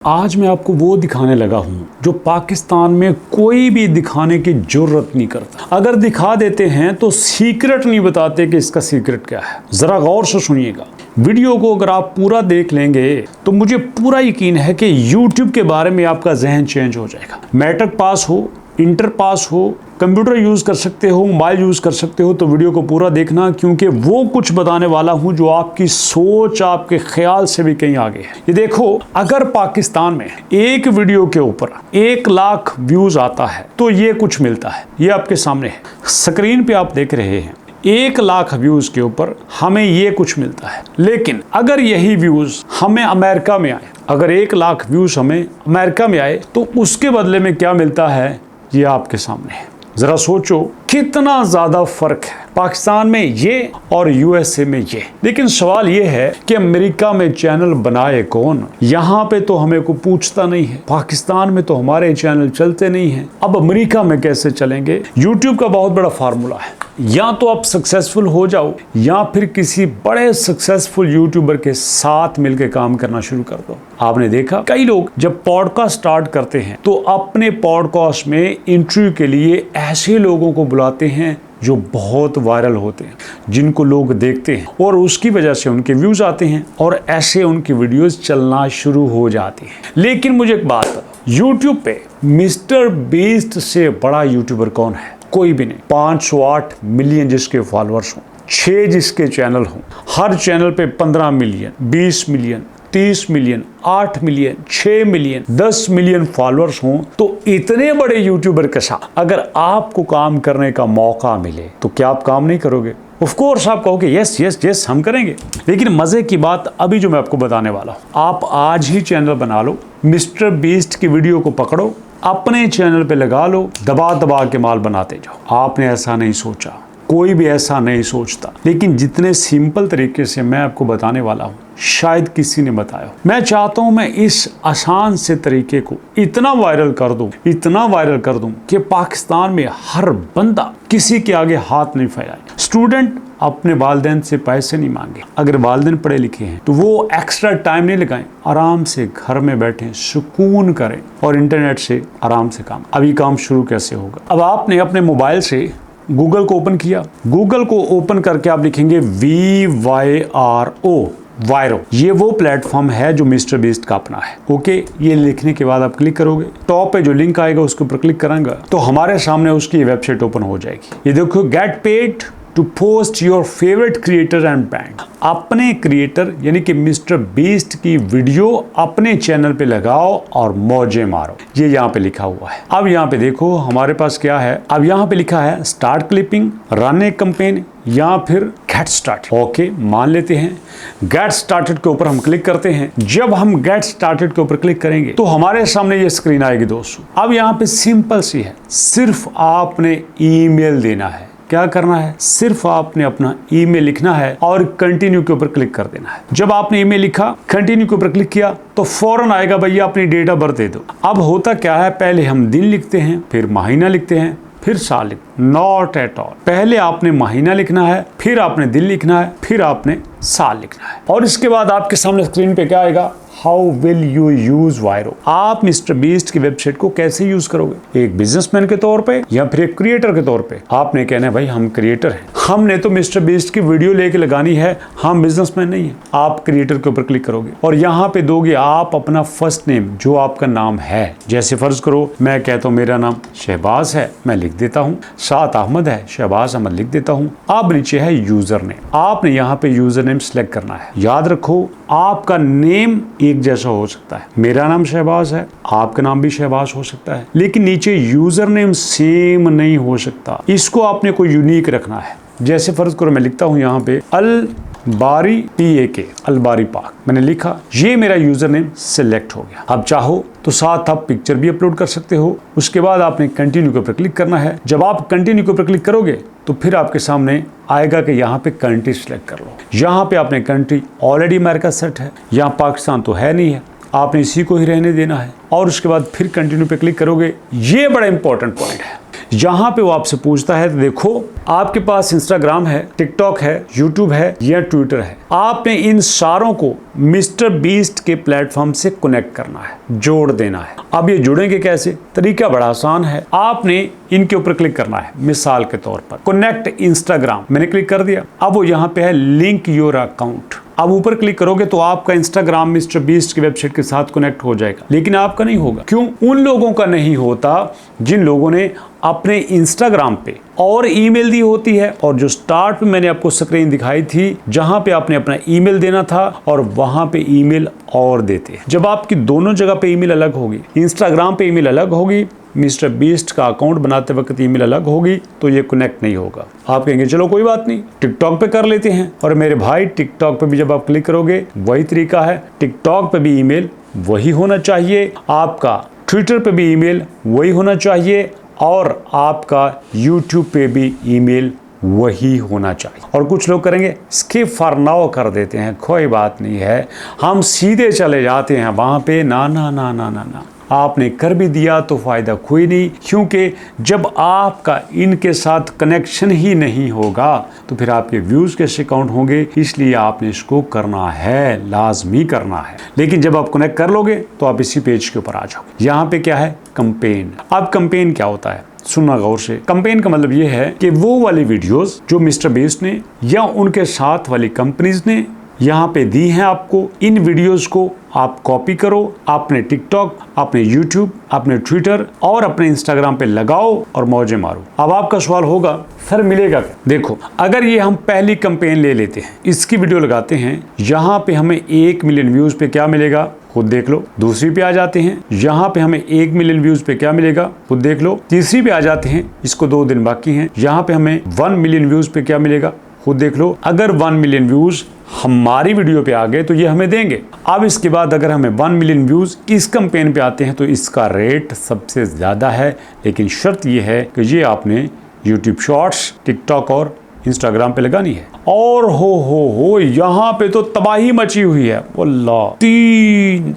आज मैं आपको वो दिखाने लगा हूँ जो पाकिस्तान में कोई भी दिखाने की जरूरत नहीं करता। अगर दिखा देते हैं तो सीक्रेट नहीं बताते कि इसका सीक्रेट क्या है। जरा गौर से सुनिएगा वीडियो को। अगर आप पूरा देख लेंगे तो मुझे पूरा यकीन है कि YouTube के बारे में आपका जहन चेंज हो जाएगा। मैट्रिक पास हो, इंटर पास हो, कंप्यूटर यूज कर सकते हो, मोबाइल यूज कर सकते हो, तो वीडियो को पूरा देखना, क्योंकि वो कुछ बताने वाला हूं जो आपकी सोच, आपके ख्याल से भी कहीं आगे है। ये देखो, अगर पाकिस्तान में एक वीडियो के ऊपर 1 लाख व्यूज आता है तो ये कुछ मिलता है। ये आपके सामने है, स्क्रीन पे आप देख रहे हैं। 1 लाख व्यूज के ऊपर हमें ये कुछ मिलता है। लेकिन अगर यही व्यूज हमें अमेरिका में आए, अगर 1 लाख व्यूज हमें अमेरिका में आए तो उसके बदले में क्या मिलता है, ये आपके सामने है। जरा सोचो कितना ज्यादा फर्क है पाकिस्तान में ये और यूएसए में ये। लेकिन सवाल ये है कि अमेरिका में चैनल बनाए कौन? यहाँ पे तो हमें को पूछता नहीं है। पाकिस्तान में तो हमारे चैनल चलते नहीं हैं, अब अमेरिका में कैसे चलेंगे? यूट्यूब का बहुत बड़ा फार्मूला है, या तो आप सक्सेसफुल हो जाओ या फिर किसी बड़े सक्सेसफुल यूट्यूबर के साथ मिलकर काम करना शुरू कर दो। आपने देखा कई लोग जब पॉडकास्ट स्टार्ट करते हैं तो अपने पॉडकास्ट में इंटरव्यू के लिए ऐसे लोगों को बुलाते हैं जो बहुत वायरल होते हैं, जिनको लोग देखते हैं और उसकी वजह से उनके व्यूज आते हैं और ऐसे उनकी वीडियोस चलना शुरू हो जाती हैं। लेकिन मुझे एक बात बताओ, यूट्यूब पे मिस्टर बीस्ट से बड़ा यूट्यूबर कौन है? कोई भी नहीं। 508 मिलियन जिसके फॉलोअर्स हों, 6 जिसके चैनल हों, हर चैनल पे 15 million, 20 million, 30 million, 8 million, 6 million, 10 million followers हों, तो इतने बड़े यूट्यूबर के साथ अगर आपको काम करने का मौका मिले तो क्या आप काम नहीं करोगे? ऑफ कोर्स आप कहोगे यस यस यस हम करेंगे। लेकिन मजे की बात अभी जो मैं आपको बताने वाला हूँ, आप आज ही चैनल बना लो, मिस्टर बीस्ट की वीडियो को पकड़ो, अपने चैनल पे लगा लो, दबा दबा के माल बनाते जाओ। आपने ऐसा नहीं सोचा, कोई भी ऐसा नहीं सोचता। लेकिन जितने सिंपल तरीके से मैं आपको बताने वाला हूँ शायद किसी ने बताया। मैं चाहता हूँ मैं इस आसान से तरीके को इतना वायरल कर दूं, इतना वायरल कर दूं कि पाकिस्तान में हर बंदा किसी के आगे हाथ नहीं फैलाए। स्टूडेंट अपने वालिदैन से पैसे नहीं मांगे। अगर वालिदैन पढ़े लिखे हैं तो वो एक्स्ट्रा टाइम नहीं लगाएं, आराम से घर में बैठे सुकून करें और इंटरनेट से आराम से काम। अब ये काम शुरू कैसे होगा? अब आपने अपने मोबाइल से गूगल को ओपन किया, गूगल को ओपन करके आप लिखेंगे VYRO, वायरो। ये वो प्लेटफॉर्म है जो मिस्टर बीस्ट का अपना है। ओके, ये लिखने के बाद आप क्लिक करोगे, टॉप पे जो लिंक आएगा उसके ऊपर क्लिक करेंगे तो हमारे सामने उसकी वेबसाइट ओपन हो जाएगी। ये देखो, get paid to post your favourite creator and brand. अपने क्रिएटर यानी कि मिस्टर बीस्ट की वीडियो अपने चैनल पे लगाओ और मौजे मारो, ये यहाँ पे लिखा हुआ है। अब यहाँ पे देखो हमारे पास क्या है। अब यहाँ पे लिखा है स्टार्ट क्लिपिंग, रन ए कैंपेन या फिर गेट स्टार्टेड। ओके, मान लेते हैं गेट स्टार्टेड के ऊपर हम क्लिक करते हैं। जब हम गेट स्टार्टेड के ऊपर क्लिक करेंगे तो हमारे सामने ये स्क्रीन आएगी दोस्तों। अब यहाँ पे सिंपल सी है, सिर्फ आपने ईमेल देना है। क्या करना है? सिर्फ आपने अपना ईमेल लिखना है और कंटिन्यू के ऊपर क्लिक कर देना है। जब आपने ईमेल लिखा, कंटिन्यू के ऊपर क्लिक किया तो फौरन आएगा भैया अपनी डेट ऑफ बर्थ दे दो। अब होता क्या है, पहले हम दिन लिखते हैं, फिर महीना लिखते हैं, फिर साल लिखते हैं। Not at all. पहले आपने महीना लिखना है, फिर आपने दिन लिखना है, फिर आपने साल लिखना है। और इसके बाद आपके सामने स्क्रीन पे क्या आएगा? हाउ विल यू यूज वायरो? आप मिस्टर बीस्ट की वेबसाइट को कैसे यूज करोगे? एक बिजनेसमैन के तौर पे या फिर एक क्रिएटर के तौर पे? आपने कहना है भाई हम क्रिएटर हैं, हमने तो मिस्टर बीस्ट की वीडियो लेके लगानी है, हम बिजनेसमैन नहीं है। आप क्रिएटर के ऊपर क्लिक करोगे और यहाँ पे दोगे आप अपना फर्स्ट नेम, जो आपका नाम है। जैसे फर्ज करो मैं कहता हूँ मेरा नाम शहबाज है, मैं लिख देता हूँ। साथ अहमद है, शहबाज अहमद लिख देता हूँ। अब नीचे है यूजर नेम, आपने यहाँ पे यूजर नेम सिलेक्ट करना है। याद रखो आपका नेम एक जैसा हो सकता है। मेरा नाम शहबाज है, आपका नाम भी शहबाज हो सकता है, लेकिन नीचे यूजर नेम सेम नहीं हो सकता। इसको आपने कोई यूनिक रखना है। जैसे फर्ज करो मैं लिखता हूं यहाँ पे अलबारी PAK, अलबारी पाक, मैंने लिखा, ये मेरा यूजर नेम सिलेक्ट हो गया। अब चाहो तो साथ आप पिक्चर भी अपलोड कर सकते हो। उसके बाद आपने कंटिन्यू के ऊपर क्लिक करना है। जब आप कंटिन्यू के ऊपर क्लिक करोगे तो फिर आपके सामने आएगा कि यहाँ पे कंट्री सिलेक्ट कर लो। यहाँ पे आपने कंट्री ऑलरेडी अमेरिका सेट है, यहाँ पाकिस्तान तो है नहीं है, आपने इसी को ही रहने देना है। और उसके बाद फिर कंटिन्यू पे क्लिक करोगे। ये बड़ा इंपॉर्टेंट पॉइंट है, यहाँ पे वो आपसे पूछता है, देखो आपके पास इंस्टाग्राम है, टिकटॉक है, यूट्यूब है या ट्विटर है, आपने इन सारों को मिस्टर बीस्ट के प्लेटफॉर्म से कनेक्ट करना है, जोड़ देना है। अब ये जुड़ेंगे कैसे? तरीका बड़ा आसान है, आपने इनके ऊपर क्लिक करना है। मिसाल के तौर पर कनेक्ट इंस्टाग्राम, मैंने क्लिक कर दिया। अब वो यहाँ पे है लिंक योर अकाउंट। अब ऊपर क्लिक करोगे तो आपका इंस्टाग्राम मिस्टर बीस्ट की वेबसाइट के साथ कनेक्ट हो जाएगा, लेकिन आपका नहीं होगा। क्यों? उन लोगों का नहीं होता जिन लोगों ने अपने इंस्टाग्राम पे और ईमेल दी होती है, और जो स्टार्ट में मैंने आपको स्क्रीन दिखाई थी जहां पे आपने अपना ईमेल देना था और वहां पे ईमेल और देते हैं। जब आपकी दोनों जगह पे ईमेल अलग होगी, इंस्टाग्राम पे ईमेल अलग होगी, मिस्टर बीस्ट का अकाउंट बनाते वक्त ईमेल अलग होगी, तो ये कनेक्ट नहीं होगा। आप कहेंगे चलो कोई बात नहीं, टिकटॉक पे कर लेते हैं। और मेरे भाई, टिकटॉक पे भी जब आप क्लिक करोगे वही तरीका है, टिकटॉक पे भी ईमेल वही होना चाहिए, आपका ट्विटर पे भी ईमेल वही होना चाहिए, और आपका यूट्यूब पे भी ईमेल वही होना चाहिए। और कुछ लोग करेंगे स्किप फॉर नाउ कर देते हैं, कोई बात नहीं है, हम सीधे चले जाते हैं वहां पे। ना ना ना ना ना ना, आपने कर भी दिया तो फायदा कोई नहीं, क्योंकि जब आपका इनके साथ कनेक्शन ही नहीं होगा तो फिर आपके व्यूज कैसे काउंट होंगे। इसलिए आपने इसको करना है, लाजमी करना है। लेकिन जब आप कनेक्ट कर लोगे तो आप इसी पेज के ऊपर आ जाओगे। यहाँ पे क्या है? कैंपेन। अब कैंपेन क्या होता है, सुनना गौर से। कैंपेन का मतलब ये है कि वो वाली वीडियोस जो मिस्टर बीस्ट ने या उनके साथ वाली कंपनीज ने यहाँ पे दी हैं आपको, इन वीडियोस को आप कॉपी करो, अपने टिकटॉक, अपने यूट्यूब, अपने ट्विटर और अपने इंस्टाग्राम पे लगाओ और मौजे मारो। अब आपका सवाल होगा सर मिलेगा क्या? देखो, अगर ये हम पहली कैंपेन ले लेते हैं, इसकी वीडियो लगाते हैं, यहाँ पे हमें 1 मिलियन व्यूज पे क्या मिलेगा खुद देख लो। दूसरी पे आ जाते हैं, यहाँ पे हमें 1 मिलियन व्यूज पे क्या मिलेगा खुद देख लो। तीसरी पे आ जाते हैं, इसको 2 दिन बाकी हैं, यहाँ पे हमें 1 मिलियन व्यूज पे क्या मिलेगा खुद देख लो। अगर 1 मिलियन व्यूज हमारी वीडियो पे आ गए तो ये हमें देंगे। अब इसके बाद अगर हमें 1 मिलियन व्यूज इस कैंपेन पे आते हैं तो इसका रेट सबसे ज्यादा है, लेकिन शर्त ये है कि ये आपने यूट्यूब शॉर्ट्स, टिकटॉक और इंस्टाग्राम पे लगानी है। और हो यहाँ पे तो तबाही मची हुई है। वल्लाह, तीन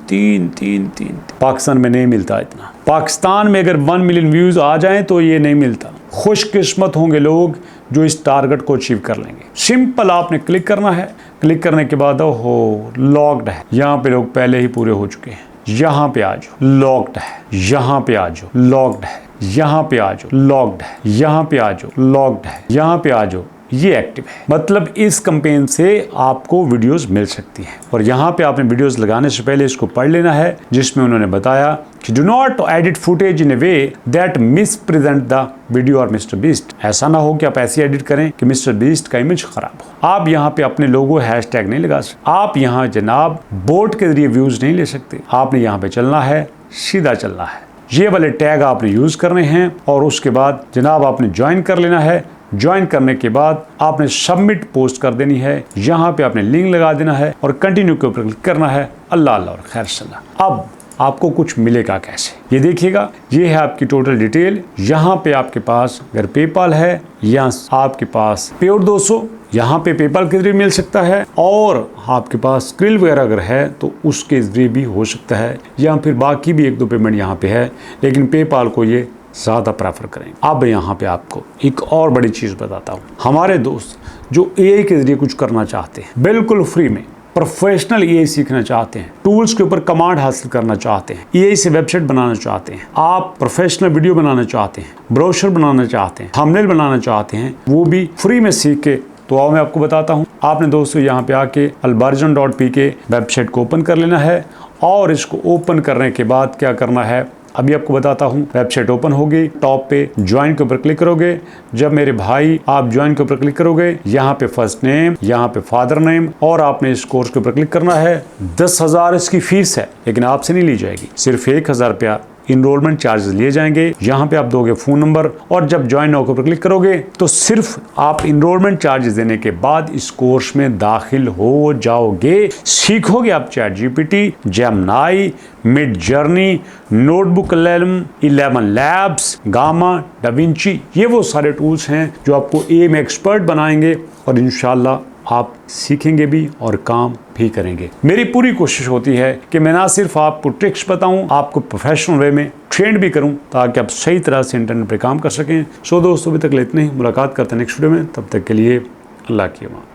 पाकिस्तान में नहीं मिलता इतना। पाकिस्तान में अगर 1 मिलियन व्यूज आ जाएं तो ये नहीं मिलता। खुशकिस्मत होंगे लोग जो इस टारगेट को अचीव कर लेंगे। सिंपल आपने क्लिक करना है, क्लिक करने के बाद ओहो लॉक्ड है, यहाँ पे लोग पहले ही पूरे हो चुके हैं। यहाँ पे आ जाओ, लॉक्ड है, यहाँ पे आ जाओ, लॉक्ड है, यहाँ पे आ जाओ, लॉक्ड है, यहाँ पे आ जाओ, लॉक्ड है, यहाँ पे आ जाओ, ये एक्टिव है। मतलब इस कैंपेन से आपको वीडियोस मिल सकती हैं। और यहाँ पे आपने वीडियोस लगाने से पहले इसको पढ़ लेना है, जिसमें उन्होंने बताया कि do not edit footage in A way that miss present the video और मिस्टर बीस्ट। ऐसा ना हो कि आप ऐसी एडिट करें कि मिस्टर बीस्ट का इमेज खराब हो। आप यहाँ पे अपने लोगो हैशटैग नहीं लगा सकते। आप यहाँ जनाब बोट के जरिए व्यूज नहीं ले सकते। आपने यहाँ पे चलना है, सीधा चलना है। ये वाले टैग आपने यूज करने हैं और उसके बाद जनाब आपने ज्वाइन कर लेना है। ज्वाइन करने के बाद आपने सबमिट पोस्ट कर देनी है, यहाँ पे आपने लिंक लगा देना है और कंटिन्यू के ऊपर क्लिक करना है। अल्लाह अल्लाह और खैर सल्लाह। अब आपको कुछ मिलेगा कैसे, ये देखिएगा। ये है आपकी टोटल डिटेल। यहाँ पे आपके पास अगर पेपाल है या आपके पास पेड 200 यहाँ पे पेपाल के जरिए मिल सकता है, और आपके पास स्क्रिल वगैरह अगर है तो उसके जरिए भी हो सकता है, या फिर बाकी भी 1-2 पेमेंट यहाँ पे है, लेकिन पेपाल को ये ज़्यादा प्रेफर करेंगे। अब यहाँ पे आपको एक और बड़ी चीज़ बताता हूँ। हमारे दोस्त जो एआई के जरिए कुछ करना चाहते हैं, बिल्कुल फ्री में प्रोफेशनल एआई सीखना चाहते हैं, टूल्स के ऊपर कमांड हासिल करना चाहते हैं, एआई से वेबसाइट बनाना चाहते हैं, आप प्रोफेशनल वीडियो बनाना चाहते हैं, ब्रोशर बनाना चाहते हैं, थंबनेल बनाना चाहते हैं, वो भी फ्री में सीख के, तो आओ मैं आपको बताता हूँ। आपने दोस्तों यहाँ पे आके albarjan.pk वेबसाइट को ओपन कर लेना है, और इसको ओपन करने के बाद क्या करना है अभी आपको बताता हूँ। वेबसाइट ओपन होगी, टॉप पे ज्वाइन के ऊपर क्लिक करोगे। जब मेरे भाई आप ज्वाइन के ऊपर क्लिक करोगे, यहाँ पे फर्स्ट नेम, यहाँ पे फादर नेम, और आपने इस कोर्स के ऊपर क्लिक करना है। 10,000 इसकी फीस है, लेकिन आपसे नहीं ली जाएगी, सिर्फ 1,000 रुपया इनरोलमेंट चार्जेस लिए जाएंगे। यहाँ पे आप दोगे फोन नंबर, और जब ज्वाइन नाउ के ऊपर क्लिक करोगे तो सिर्फ आप इनरोलमेंट चार्जेस देने के बाद इस कोर्स में दाखिल हो जाओगे। सीखोगे आप chat GPT, Gemini, mid journey, notebook 11 labs, gamma, da Vinci, ये वो सारे टूल्स हैं जो आपको एआई में एक्सपर्ट बनाएंगे, और इंशाल्लाह आप सीखेंगे भी और काम भी करेंगे। मेरी पूरी कोशिश होती है कि मैं ना सिर्फ आपको ट्रिक्स बताऊं, आपको प्रोफेशनल वे में ट्रेंड भी करूं ताकि आप सही तरह से इंटरनेट पे काम कर सकें। सो दोस्तों, अभी तक इतना ही। मुलाकात करते हैं नेक्स्ट वीडियो में। तब तक के लिए अल्लाह की अमान।